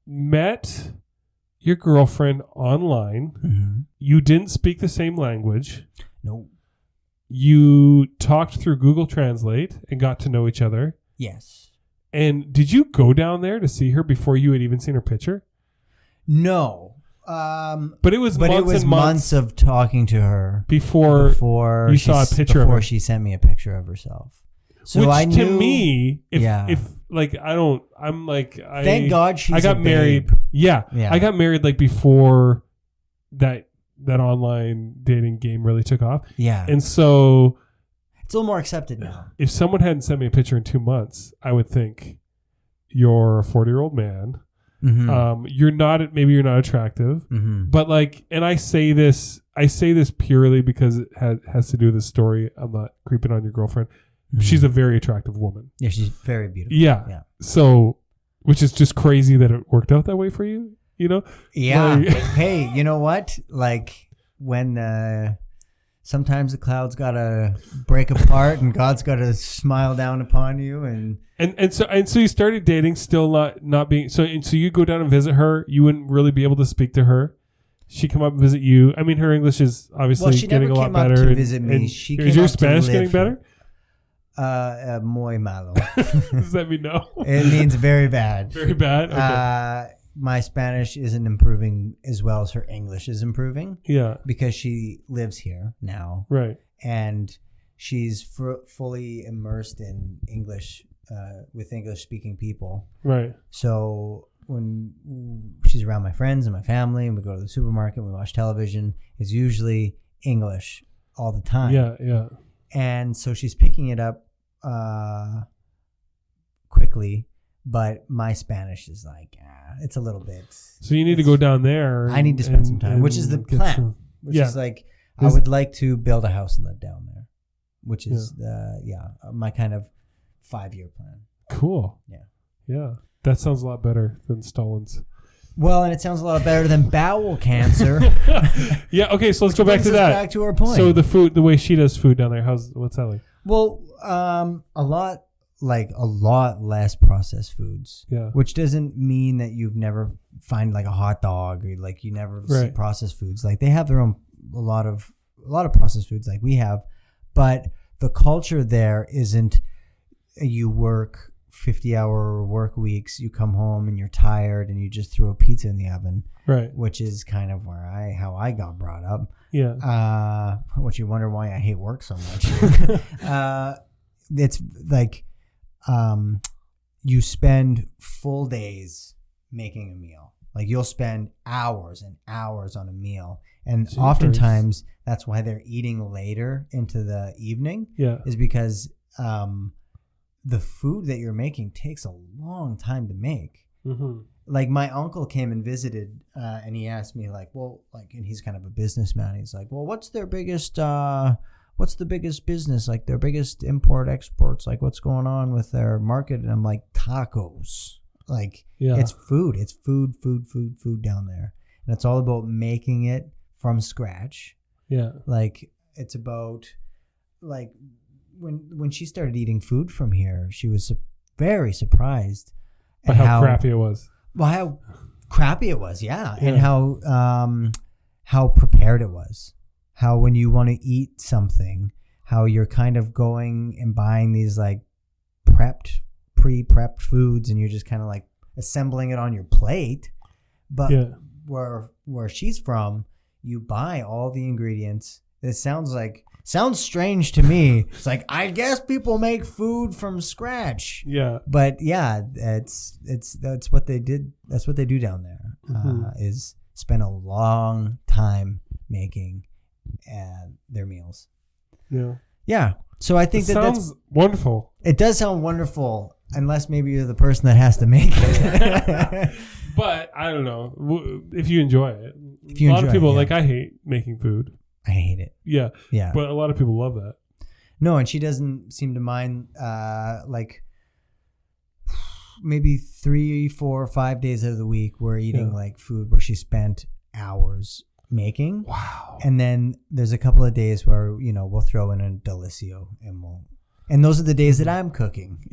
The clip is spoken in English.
met your girlfriend online. Mm-hmm. You didn't speak the same language. No. You talked through Google Translate and got to know each other. Yes. And did you go down there to see her before you had even seen her picture? No. But it was months of talking to her before you saw a picture of her. Before she sent me a picture of herself. So Which I knew, to me, if thank God she's I got married. babe. Yeah. I got married like before that online dating game really took off. Yeah. And so it's a little more accepted now. If someone hadn't sent me a picture in 2 months, I would think you're a 40-year-old man. Mm-hmm. You're not attractive, mm-hmm. but like, and I say this purely because it has to do with the story. I'm not creeping on your girlfriend. Mm-hmm. She's a very attractive woman. Yeah, she's very beautiful. Yeah. So, which is just crazy that it worked out that way for you, you know? Yeah. Like, hey, you know what? Like when sometimes the clouds gotta break apart and God's gotta smile down upon you, and so you started dating, still not being so you go down and visit her. You wouldn't really be able to speak to her. She come up and visit you. I mean, her English is obviously getting a lot better. She never came up to visit me. She is your Spanish getting better? Muy malo. Does that mean no? It means very bad. Very bad? Okay. My Spanish isn't improving as well as her English is improving. Yeah. Because she lives here now. Right. And she's fully immersed in English with English-speaking people. Right. So when she's around my friends and my family and we go to the supermarket and we watch television, it's usually English all the time. Yeah. And so she's picking it up quickly, but my Spanish is like, it's a little bit. So you need to go down there. I need to spend some time, which is the plan. Which is like, I would like to build a house and live down there, which is my kind of 5-year plan. Cool. Yeah. That sounds a lot better than Stalin's. Well, and it sounds a lot better than bowel cancer. Yeah. Okay. So let's go back to that. Back to our point. So the way she does food down there, what's that like? Well, a lot less processed foods. Yeah. Which doesn't mean that you've never find like a hot dog or like you never see processed foods. Like they have their own a lot of processed foods like we have, but the culture there isn't. You work 50-hour work weeks, you come home and you're tired and you just throw a pizza in the oven. Right. Which is kind of how I got brought up. Yeah. Which you wonder why I hate work so much. It's like you spend full days making a meal. Like you'll spend hours and hours on a meal. And oftentimes that's why they're eating later into the evening. Yeah. Is because the food that you're making takes a long time to make. Mm-hmm. Like my uncle came and visited and he asked me and he's kind of a businessman. He's like, well, what's the biggest business? Like their biggest import exports, like what's going on with their market? And I'm like, tacos. Like it's food. It's food down there. And it's all about making it from scratch. Yeah. Like it's about like, when she started eating food from here, she was very surprised at how crappy it was. Well, how crappy it was, yeah. And how prepared it was. How when you want to eat something, how you're kind of going and buying these like pre-prepped foods, and you're just kind of like assembling it on your plate. But where she's from, you buy all the ingredients. It sounds strange to me. It's like, I guess people make food from scratch. Yeah. But yeah, that's what they did. That's what they do down there. Is spend a long time making their meals. Yeah. Yeah. So I think that's wonderful. It does sound wonderful, unless maybe you're the person that has to make it. But I don't know if you enjoy it. A lot of people I hate making food. I hate it. Yeah. But a lot of people love that. No, and she doesn't seem to mind like maybe 3, 4, 5 days out of the week we're eating like food where she spent hours making. Wow. And then there's a couple of days where, we'll throw in a Delicio and those are the days that I'm cooking.